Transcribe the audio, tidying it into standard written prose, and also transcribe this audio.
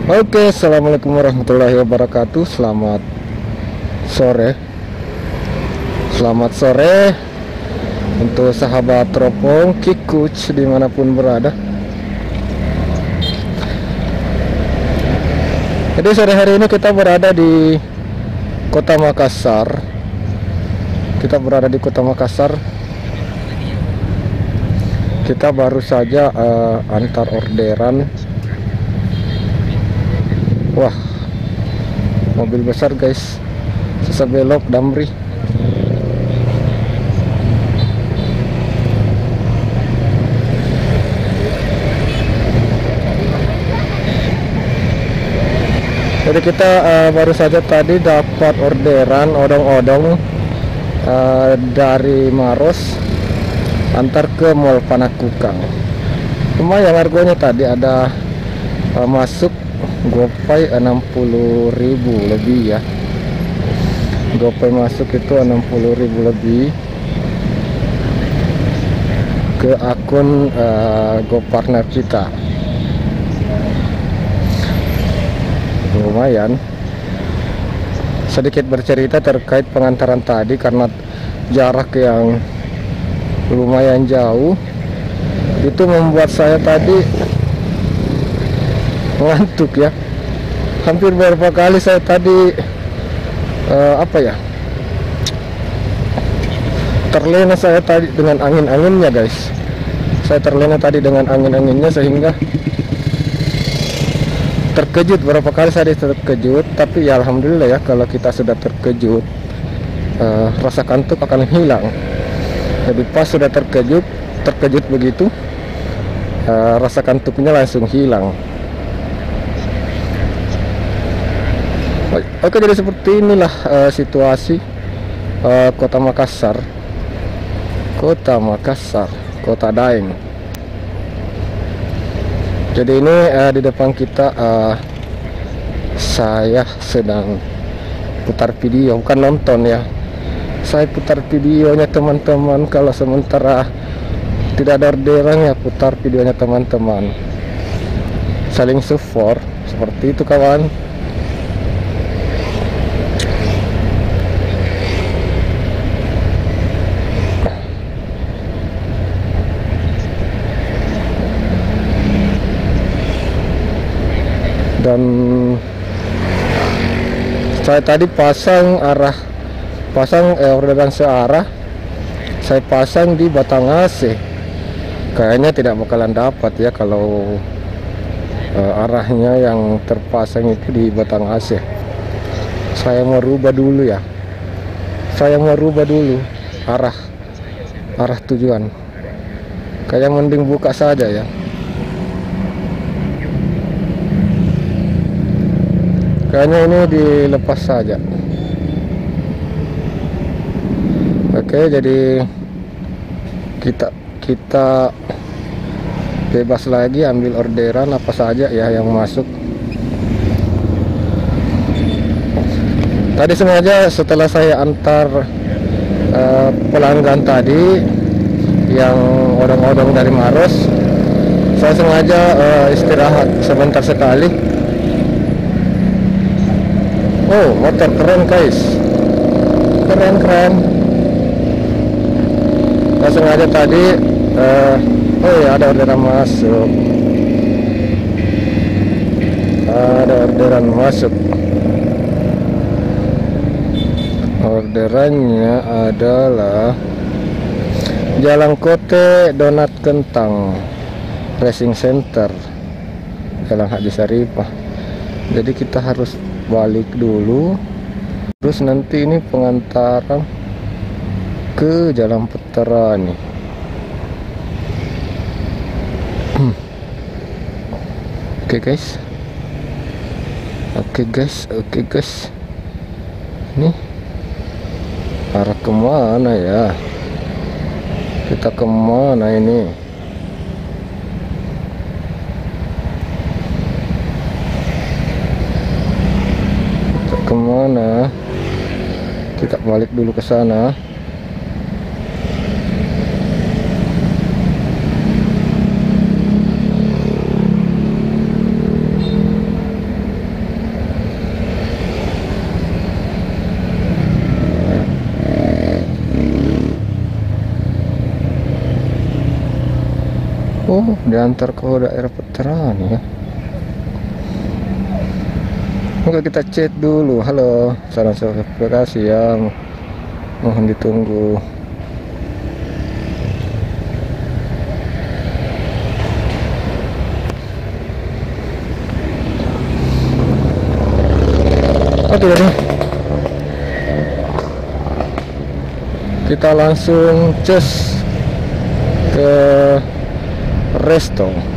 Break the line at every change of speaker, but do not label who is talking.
Oke, assalamualaikum warahmatullahi wabarakatuh. Sore, selamat sore untuk sahabat teropong Kikuch dimanapun berada. Jadi sore hari ini kita berada di Kota Makassar. Kita baru saja antar orderan. Wah, mobil besar guys, susah belok Damri. Jadi kita baru saja tadi dapat orderan odong-odong dari Maros antar ke Mall Panakukang. Lumayan harganya, tadi ada masuk GoPay 60.000 lebih ya. GoPay masuk itu 60.000 lebih ke akun GoPartner kita. Lumayan. Sedikit bercerita terkait pengantaran tadi, karena jarak yang lumayan jauh itu membuat saya tadi ngantuk ya. Hampir beberapa kali saya tadi terlena saya tadi dengan angin-anginnya guys. Saya terlena tadi dengan angin-anginnya sehingga terkejut. Beberapa kali saya terkejut, tapi ya alhamdulillah ya, kalau kita sudah terkejut rasa kantuk akan hilang. Jadi pas sudah terkejut begitu, rasa kantuknya langsung hilang. Oke, jadi seperti inilah situasi Kota Makassar, Kota Daeng. Jadi ini di depan kita saya sedang putar video, bukan nonton ya. Saya putar videonya teman-teman. Kalau sementara tidak ada orderan ya putar videonya teman-teman. Saling support seperti itu kawan. Dan saya tadi pasang orderan searah, saya pasang di batang AC. Kayaknya tidak bakalan dapat ya kalau arahnya yang terpasang itu di batang AC. Saya mau rubah dulu arah tujuan. Kayak mending buka saja ya. Kayaknya ini dilepas saja. Oke, jadi kita bebas lagi ambil orderan apa saja ya yang masuk. Tadi sengaja setelah saya antar pelanggan tadi yang odong-odong dari Maros, saya sengaja istirahat sebentar sekali. Oh, motor keren guys, keren. Saya sengaja tadi oh ya, ada orderan masuk. Orderannya adalah Jalan Kote Donat Kentang Racing Center, Jalan Haji Saripah. Jadi kita harus balik dulu, terus nanti ini pengantaran ke Jalan Petera nih. Oke guys, nih arah kemana ya, kita kemana ini? Kemana? Kita balik dulu ke sana. Oh, diantar ke daerah Veteran ya. Oke, kita chat dulu. Halo, salam verifikasi ya. Mohon ditunggu. Oke deh. Kita langsung cus ke resto.